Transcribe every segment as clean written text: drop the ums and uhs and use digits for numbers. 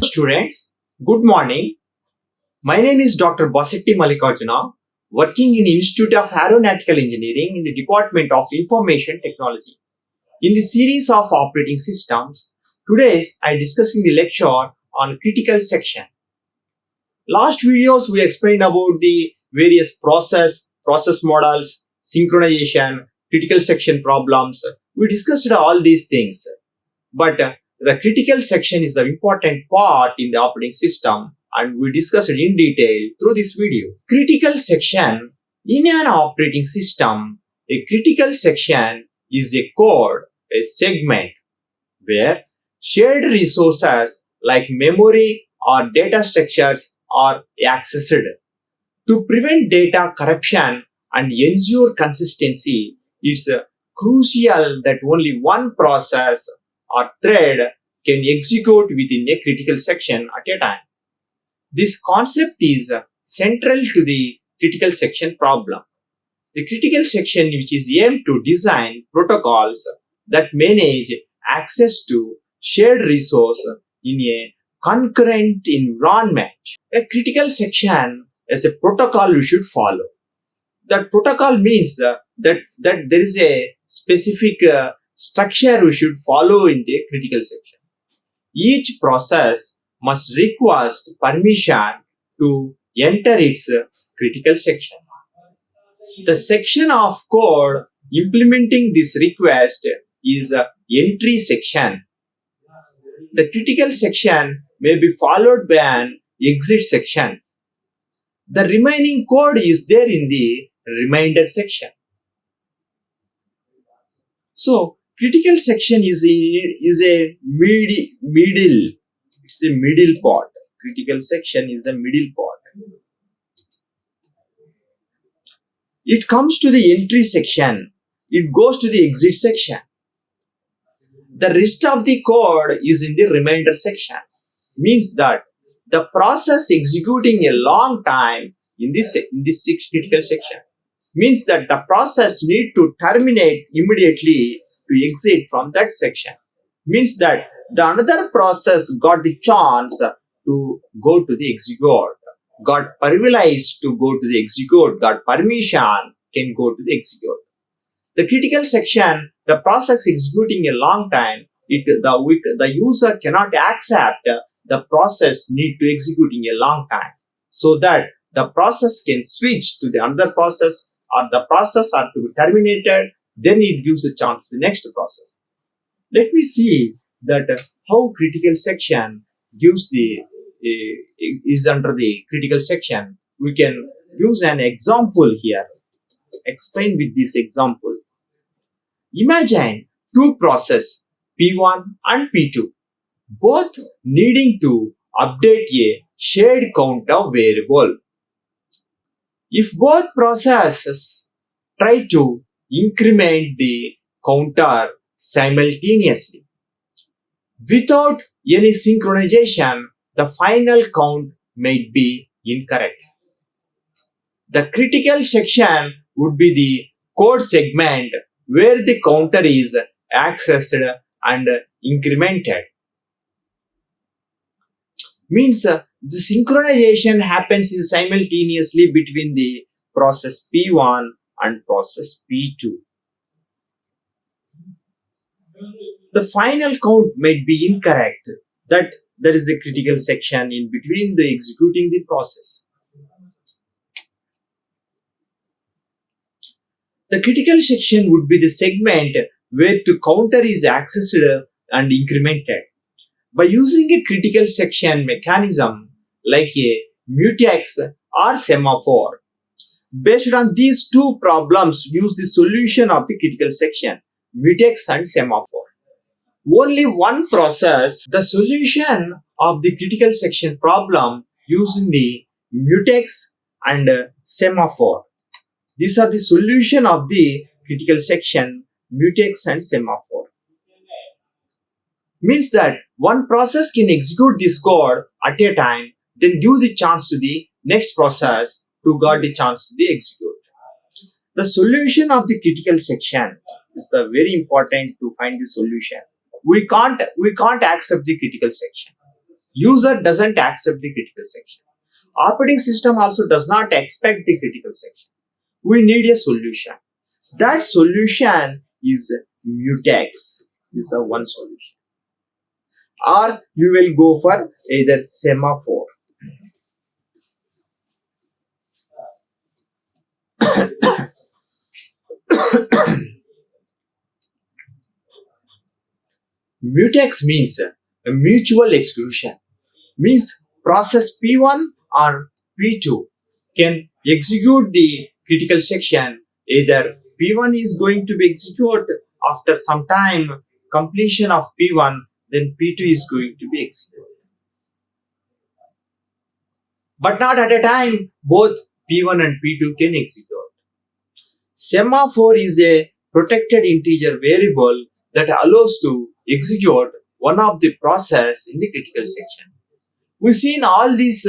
Students, good morning. My name is Dr. Mallikarjun, working in Institute of Aeronautical Engineering in the Department of Information Technology. In the series of operating systems, today I discussing the lecture on critical section. Last videos we explained about the various process models, synchronization, critical section problems. We discussed all these things. But the critical section is the important part in the operating system, and we discussed it in detail through this video. Critical section in an operating system, a critical section is a code, a segment where shared resources like memory or data structures are accessed. To prevent data corruption and ensure consistency, it's crucial that only one process or thread can execute within a critical section at a time. This concept is central to the critical section problem. The critical section, which is aimed to design protocols that manage access to shared resource in a concurrent environment. A critical section is a protocol we should follow. That protocol means that there is a specific structure we should follow in the critical section. Each process must request permission to enter its critical section. The section of code implementing this request is entry section. The critical section may be followed by an exit section. The remaining code is there in the remainder section. So, critical section is a middle. It's a middle part. Critical section is the middle part. It comes to the entry section. It goes to the exit section. The rest of the code is in the remainder section. Means that the process executing a long time in this critical section means that the process need to terminate immediately to exit from that section. Means that the another process got the chance to go to the execute, got privileged to go to the execute, got permission, can go to the execute. The critical section, the process executing a long time, the user cannot accept the process need to execute in a long time, so that the process can switch to the another process, or the process are to be terminated, then it gives a chance to the next process. Let me see that how critical section gives is under the critical section. We can use an example here. Explain with this example. Imagine two processes, P1 and P2, both needing to update a shared counter variable. If both processes try to increment the counter simultaneously, without any synchronization, the final count might be incorrect. The critical section would be the code segment where the counter is accessed and incremented. Means the synchronization happens simultaneously between the process P1 and process P2. The final count might be incorrect. That there is a critical section in between the executing the process. The critical section would be the segment where the counter is accessed and incremented. By using a critical section mechanism like a mutex or semaphore, based on these two problems, use the solution of the critical section, mutex and semaphore. Only one process, the solution of the critical section problem using the mutex and semaphore. These are the solution of the critical section, mutex and semaphore. Means that one process can execute this code at a time, then give the chance to the next process to got the chance to the execute. The solution of the critical section is the very important to find the solution. We can't accept the critical section. User doesn't accept the critical section. Operating system also does not expect the critical section. We need a solution. That solution is mutex, is the one solution. Or you will go for either semaphore. Mutex means a mutual exclusion. Means process P1 or P2 can execute the critical section. Either P1 is going to be executed after some time completion of P1, then P2 is going to be executed. But not at a time both P1 and P2 can execute. Semaphore is a protected integer variable that allows to execute one of the process in the critical section. We've seen all these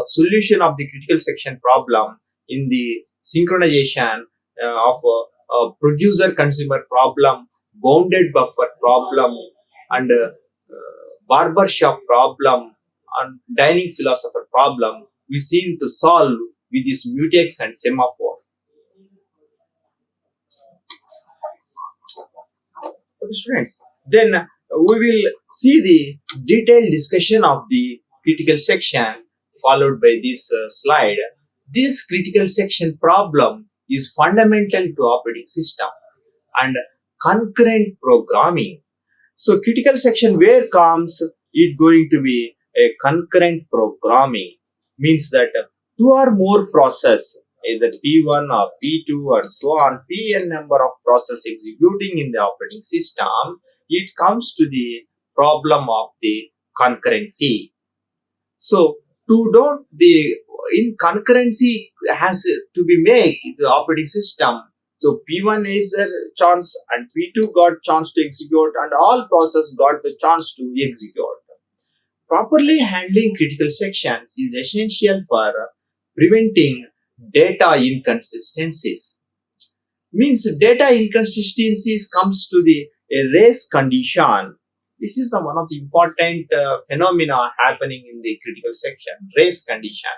solution of the critical section problem in the synchronization of producer-consumer problem, bounded buffer problem, and barber shop problem, and dining philosopher problem. We seem to solve with this mutex and semaphore. Okay, students, then we will see the detailed discussion of the critical section followed by this slide. This critical section problem is fundamental to operating system and concurrent programming. So critical section where comes it going to be a concurrent programming, means that two or more process, either P1 or P2 or so on, Pn number of process executing in the operating system, it comes to the problem of the concurrency. So in concurrency has to be made the operating system. So P1 is a chance and P2 got chance to execute and all process got the chance to execute. Properly handling critical sections is essential for preventing data inconsistencies. Means data inconsistencies comes to the race condition. This is the one of the important phenomena happening in the critical section, race condition.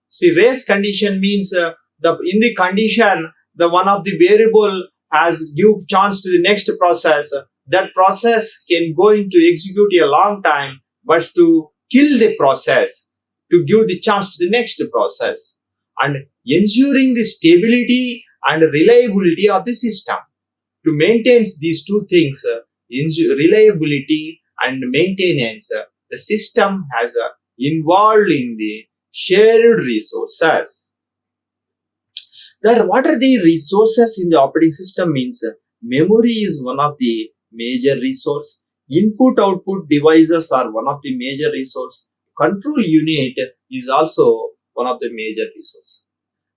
See, race condition means in the condition, the one of the variable has give chance to the next process. That process can go into execute a long time, but to kill the process, to give the chance to the next process, and ensuring the stability and reliability of the system. To maintain these two things, reliability and maintenance, the system has involved in the shared resources. What are the resources in the operating system means memory is one of the major resource. Input output devices are one of the major resource. Control unit is also one of the major resource.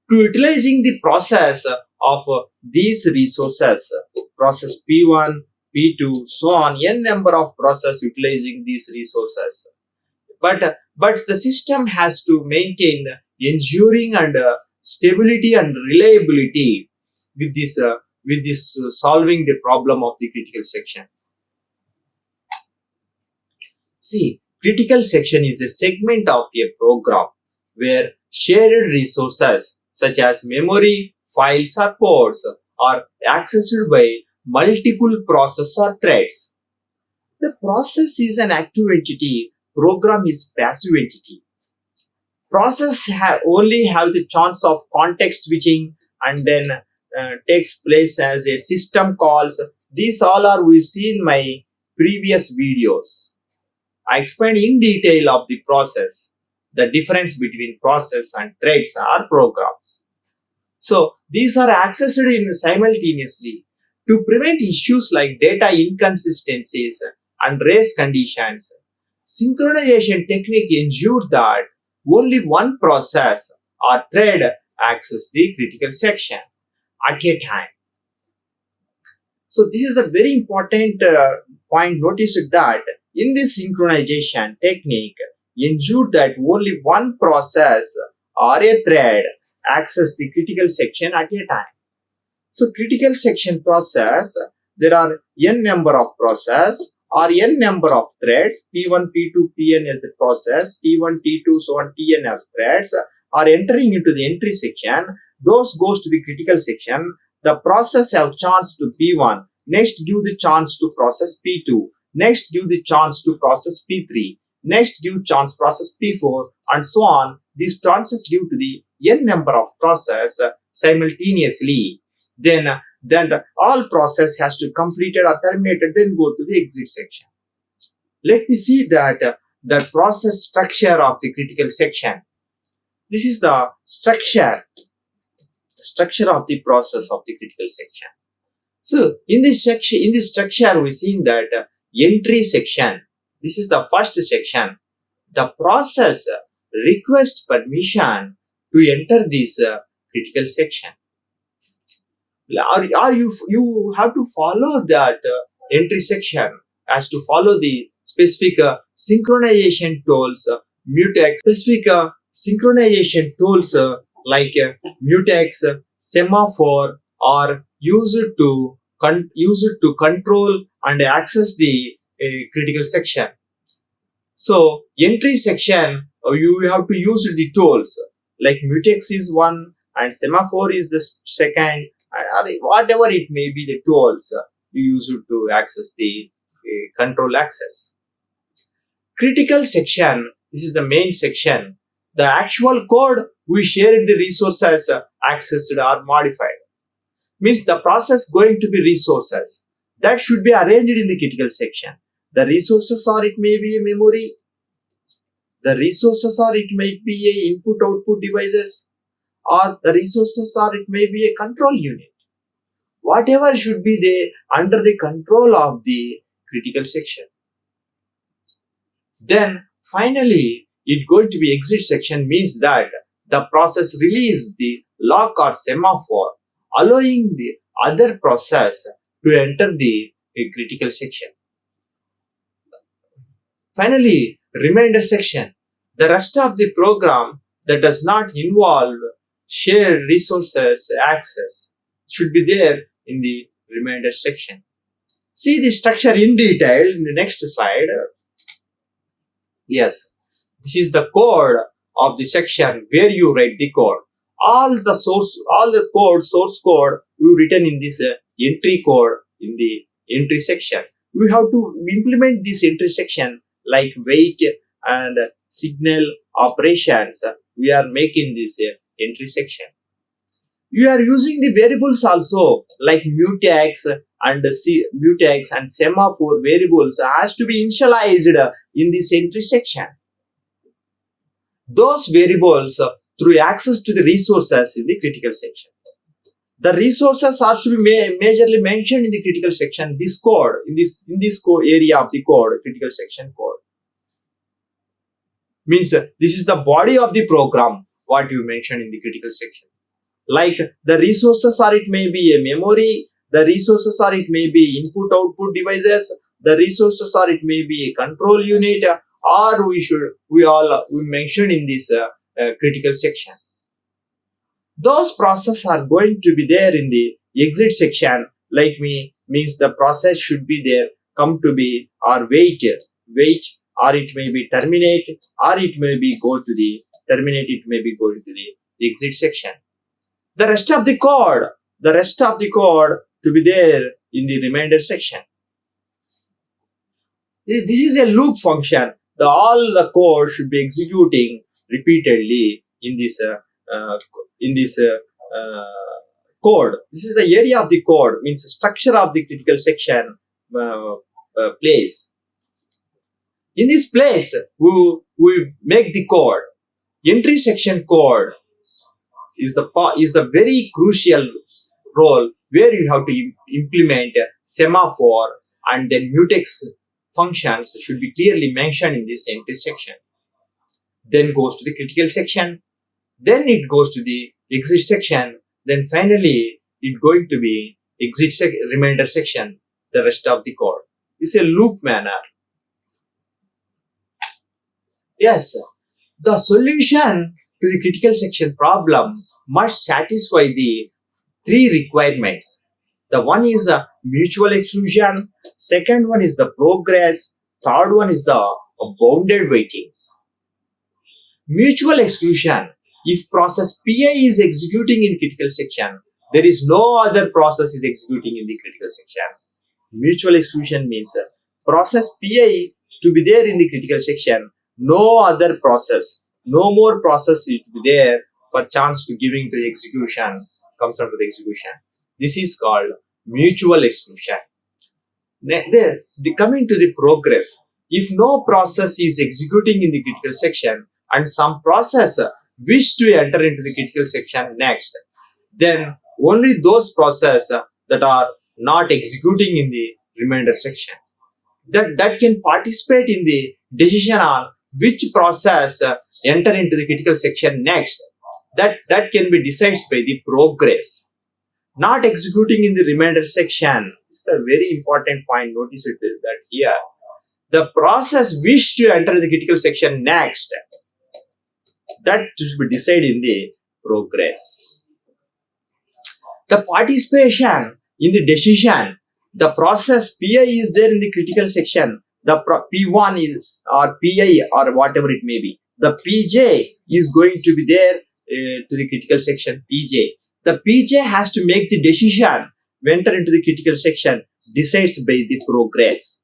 To utilizing the process of these resources, process P1, P2, so on, n number of process utilizing these resources. But the system has to maintain ensuring and stability and reliability with this solving the problem of the critical section. See, critical section is a segment of a program where shared resources such as memory, files or codes are accessed by multiple processes or threads. The process is an active entity, program is passive entity. Process only have the chance of context switching and then takes place as a system calls. These all are we see in my previous videos. I explained in detail of the process, the difference between process and threads or programs. So these are accessed simultaneously. To prevent issues like data inconsistencies and race conditions, synchronization technique ensured that only one process or thread access the critical section at a time. So this is a very important point. Notice that in this synchronization technique, ensure that only one process or a thread access the critical section at a time. So critical section process, there are n number of process or n number of threads, P1, P2, Pn as the process, T1, T2, so on, Tn as threads are entering into the entry section. Those goes to the critical section. The process have chance to P1, next give the chance to process P2, next give the chance to process P3, next give chance process P4, and so on. These chances give to the n number of process simultaneously. Then all process has to completed or terminated, then go to the exit section. Let me see that the process structure of the critical section. This is the structure of the process of the critical section. So in this section, in this structure, we seen that entry section. This is the first section. The process requests permission to enter this critical section. You have to follow that entry section as to follow the specific synchronization tools, mutex, specific synchronization tools like mutex, semaphore are used to control and access the critical section. So entry section, you have to use the tools like mutex is one and semaphore is the second, or whatever it may be, the tools you use it to access the control access. Critical section, this is the main section. The actual code we shared the resources accessed or modified. Means the process going to be resources that should be arranged in the critical section. The resources, or it may be a memory. The resources, or it may be a input-output devices, or the resources, or it may be a control unit. Whatever should be there under the control of the critical section. Then finally, it going to be exit section means that the process release the lock or semaphore, allowing the other process to enter the critical section. Finally, remainder section. The rest of the program that does not involve shared resources access should be there in the remainder section. See the structure in detail in the next slide. Yes, this is the code of the section where you write the code. All the source code you written in this entry code in the entry section. We have to implement this entry section like wait and signal operations. We are making this entry section. You are using the variables also like mutex and semaphore variables has to be initialized in this entry section. Those variables through access to the resources in the critical section. The resources are to be majorly mentioned in the critical section. This code in this code area of the code, critical section code, means this is the body of the program what you mentioned in the critical section. Like the resources, or it may be a memory. The resources, or it may be input-output devices. The resources, or it may be a control unit, or we mentioned in this critical section. Those processes are going to be there in the exit section. Like means the process should be there, come to be, or wait, or it may be terminate, or it may be go to the terminate. It may be go to the exit section. The rest of the code to be there in the remainder section. This is a loop function. All the code should be executing repeatedly in this code. This is the area of the code, means structure of the critical section place. In this place, we make the code. Entry section code is the very crucial role where you have to implement semaphore, and then mutex functions should be clearly mentioned in this entry section. Then goes to the critical section. Then it goes to the exit section. Then finally, it going to be remainder section, the rest of the code. It's a loop manner. Yes, the solution to the critical section problem must satisfy the three requirements. The one is mutual exclusion, second one is the progress, third one is the bounded waiting. Mutual exclusion. If process PI is executing in critical section, there is no other process is executing in the critical section. Mutual exclusion means process PI to be there in the critical section, no other process, no more process is there for chance to giving to the execution, comes under the execution. This is called mutual exclusion. Coming to the progress, if no process is executing in the critical section and some process wish to enter into the critical section next, then only those process that are not executing in the remainder section that can participate in the decision on which process enter into the critical section next, that can be decided by the progress. Not executing in the remainder section is a very important point. Notice it is that here the process wish to enter the critical section next, that should be decided in the progress. The participation in the decision, the process PI is there in the critical section, the P1 is or PI or whatever it may be, the PJ is going to be there to the critical section PJ. The PJ has to make the decision to enter into the critical section, decides by the progress.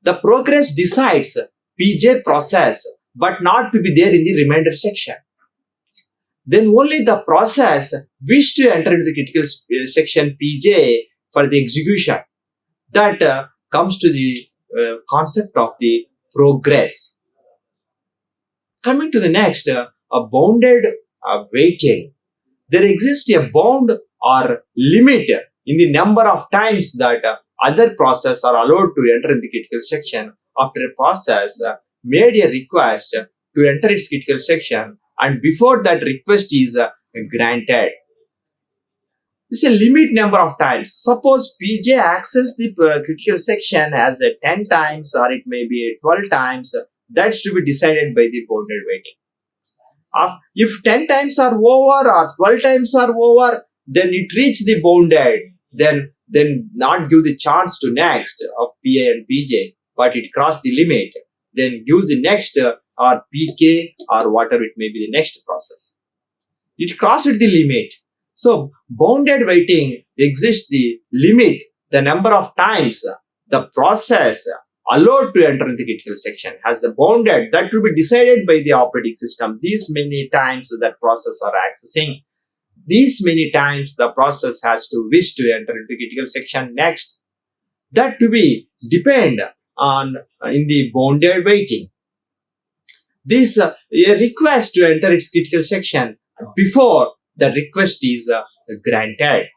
The progress decides PJ process but not to be there in the remainder section. Then only the process wish to enter into the critical section PJ for the execution, that comes to the concept of the progress. Coming to the next, a bounded waiting. There exists a bound or limit in the number of times that other process are allowed to enter in the critical section after a process made a request to enter its critical section and before that request is granted. It's a limit number of times. Suppose PJ access the critical section as 10 times or it may be 12 times, that's to be decided by the bounded waiting. If 10 times are over or 12 times are over, then it reach the bounded, then not give the chance to next of PA and PJ, but it cross the limit, then give the next or PK or whatever it may be the next process. It crossed the limit. So bounded waiting exists the limit, the number of times the process allowed to enter in the critical section has the bounded, that will be decided by the operating system. These many times that process are accessing, these many times the process has to wish to enter into critical section next, that to be depend on in the bounded waiting. This a request to enter its critical section before the request is granted.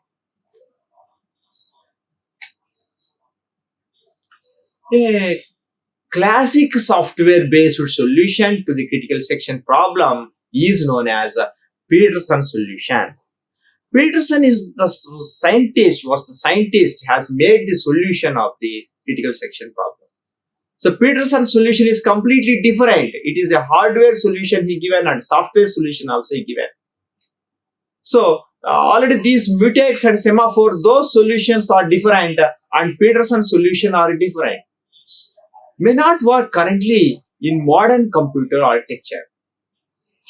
A classic software-based solution to the critical section problem is known as a Peterson solution. Peterson is the scientist has made the solution of the critical section problem. So Peterson's solution is completely different. It is a hardware solution he given and software solution also he given. So already these mutex and semaphore, those solutions are different and Peterson's solution are different. May not work currently in modern computer architecture.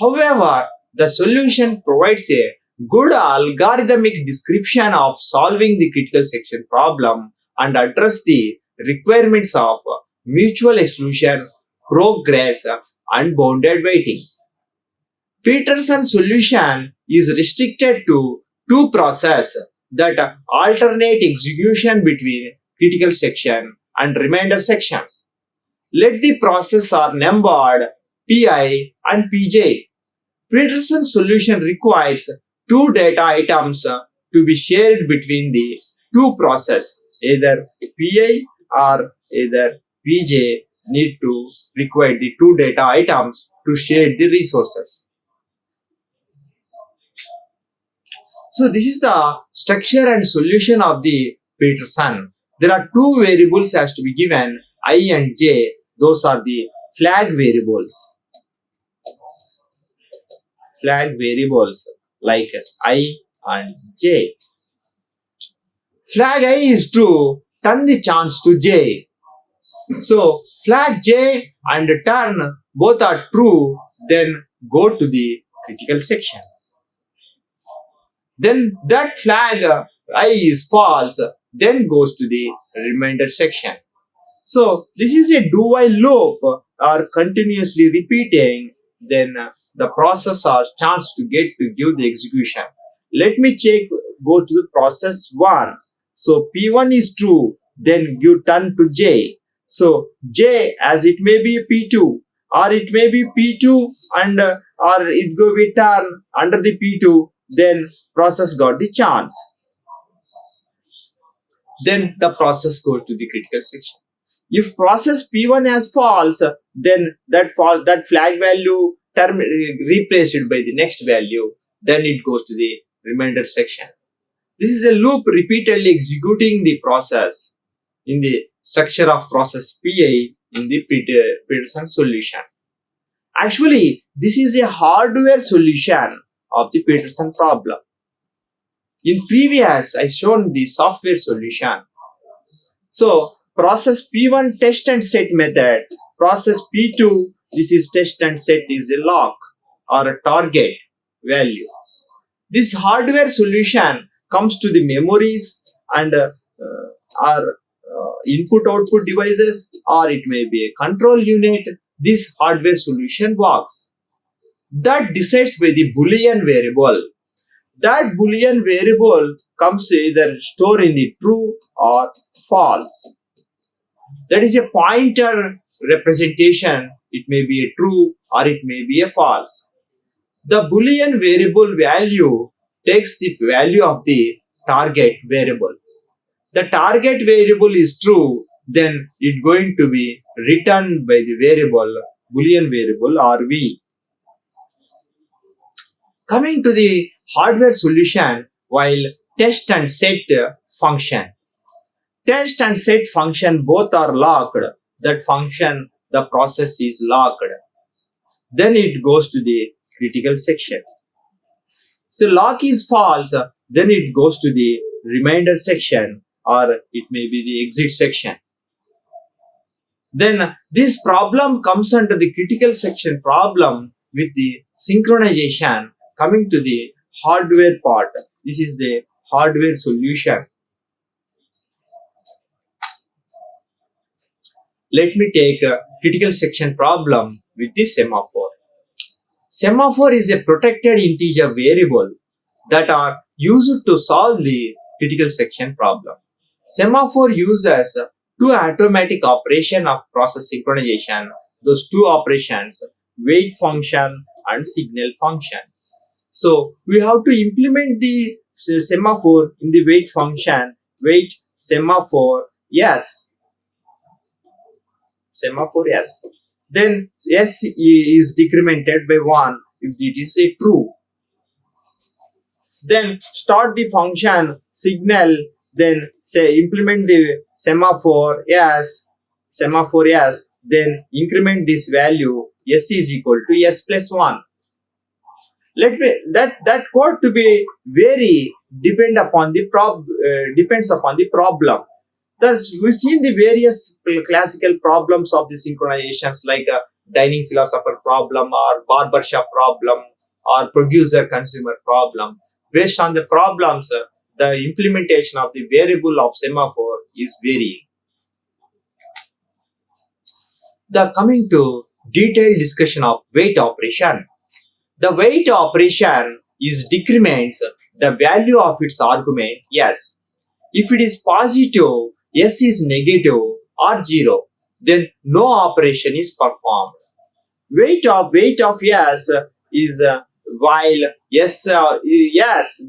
However, the solution provides a good algorithmic description of solving the critical section problem and address the requirements of mutual exclusion, progress, and bounded waiting. Peterson's solution is restricted to two processes that alternate execution between critical section and remainder sections. Let the process are numbered Pi and Pj. Peterson's solution requires two data items to be shared between the two processes. Either Pi or either Pj need to require the two data items to share the resources. So this is the structure and solution of the Peterson. There are two variables has to be given, I and j. Those are the flag variables like I and j. Flag I is true, turn the chance to j. So flag j and turn both are true, then go to the critical section. Then that flag I is false, then goes to the remainder section. So this is a do while loop or continuously repeating, then the process has chance to get to give the execution. Let me go to the process 1. So P1 is true, then you turn to J. So J, as it may be P2 or it may be P2 and or it go be turn under the P2, then process got the chance. Then the process goes to the critical section. If process P1 has false, then that flag value replaced by the next value, then it goes to the remainder section. This is a loop repeatedly executing the process in the structure of process PI in the Peterson solution. Actually, this is a hardware solution of the Peterson problem. In previous, I shown the software solution. So, process P1 test and set method, process P2, this is test and set is a lock or a target value. This hardware solution comes to the memories and our input-output devices, or it may be a control unit. This hardware solution works. That decides by the Boolean variable. That Boolean variable comes either stored in the true or false. That is a pointer representation. It may be a true or it may be a false. The Boolean variable value takes the value of the target variable. The target variable is true, then it's going to be returned by the variable, Boolean variable or V. Coming to the hardware solution, while test and set function. Test and set function both are locked. That function, the process is locked. Then it goes to the critical section. So lock is false, then it goes to the remainder section or it may be the exit section. Then this problem comes under the critical section problem with the synchronization. Coming to the hardware part, this is the hardware solution. Let me take a critical section problem with the semaphore. Semaphore is a protected integer variable that are used to solve the critical section problem. Semaphore uses two automatic operation of process synchronization. Those two operations, wait function and signal function. So we have to implement the semaphore in the wait function. Wait semaphore yes. Semaphore yes. Then S is decremented by 1 if it is a true. Then start the function signal, then say implement the semaphore yes, then increment this value S is equal to S plus 1. Let me that code to be very depends upon the problem. Thus, we've seen the various classical problems of the synchronizations like dining philosopher problem or barbershop problem or producer-consumer problem. Based on the problems, the implementation of the variable of semaphore is varying. The coming to detailed discussion of wait operation. The wait operation is decrements the value of its argument yes. If it is positive, S is negative or 0, then no operation is performed. Weight of yes is while yes,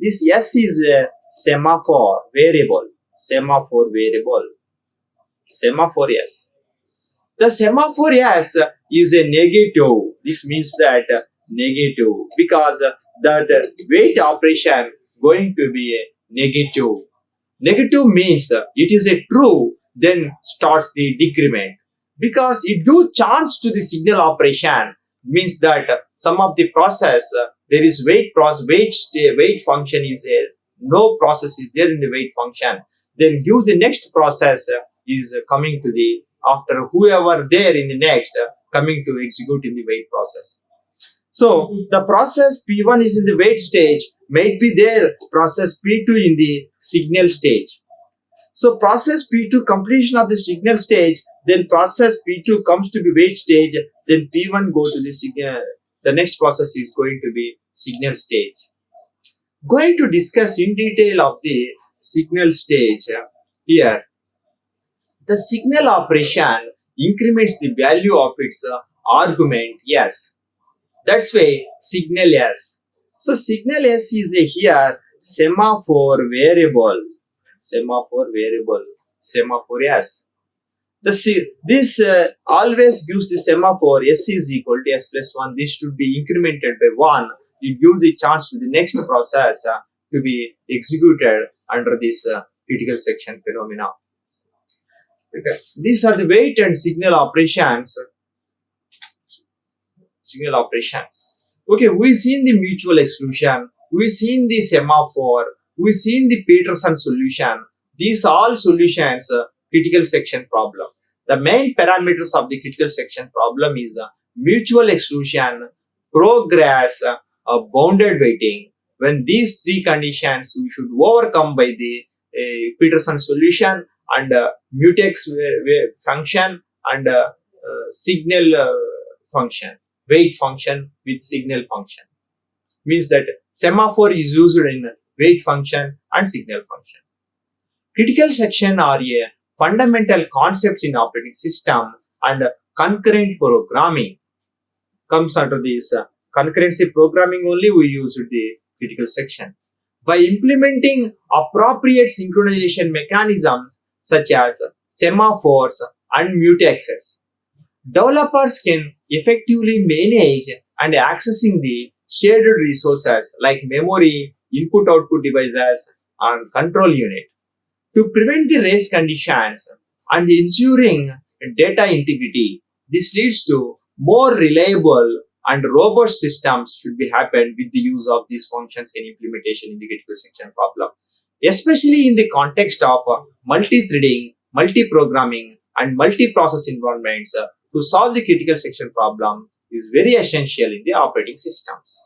this yes is a semaphore variable. Semaphore yes. The semaphore yes is a negative. This means that negative because that wait operation going to be a negative. Negative means it is a true, then starts the decrement. because it gives chance to the signal operation. Means that some of the process there is wait function is there, no process is there in the wait function, then give the next process is coming to the after whoever there in the next coming to execute in the wait process. So the process P1 is in the wait stage, might be there process P2 in the signal stage. So process P2 completion of the signal stage, then process P2 comes to the wait stage, then P1 goes to the signal. The next process is going to be signal stage. Going to discuss in detail of the signal stage here. The signal operation increments the value of its argument S. That's why signal S. So signal S is a here semaphore variable. Semaphore S. This always gives the semaphore S is equal to S plus 1. This should be incremented by 1. It gives the chance to the next process to be executed under this critical section phenomena. Okay. These are the wait and signal operations. Okay, we've seen the mutual exclusion, we've seen the semaphore, we've seen the Peterson solution. These all solutions critical section problem. The main parameters of the critical section problem is mutual exclusion, progress, bounded waiting. When these three conditions we should overcome by the Peterson solution and mutex function and signal function. Wait function with signal function. Means that semaphore is used in wait function and signal function. Critical section are a fundamental concepts in operating system and concurrent programming. Comes under this concurrency programming only we use the critical section. By implementing appropriate synchronization mechanisms such as semaphores and mutexes, developers can effectively manage and accessing the shared resources like memory, input-output devices, and control unit to prevent the race conditions and ensuring data integrity. This leads to more reliable and robust systems should be happened with the use of these functions and implementation in the critical section problem, especially in the context of multi-threading, multi-programming, and multi-process environments. To solve the critical section problem is very essential in the operating systems.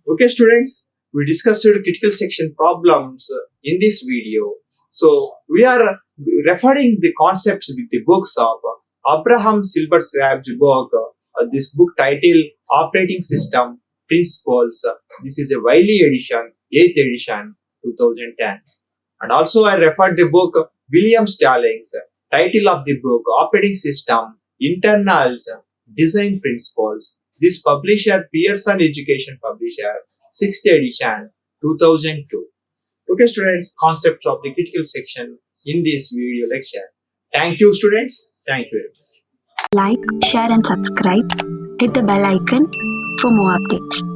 Okay, students, we discussed critical section problems in this video. So we are referring the concepts with the books of Abraham Silberschreib's book. This book titled Operating System Principles. This is a Wiley edition, 8th edition, 2010. And also I referred the book William Stallings. Title of the book Operating System Internals Design Principles. This publisher Pearson Education Publisher, 6th edition, 2002. Okay, students, concepts of the critical section in this video lecture. Thank you, students. Thank you. Like, share and subscribe. Hit the bell icon for more updates.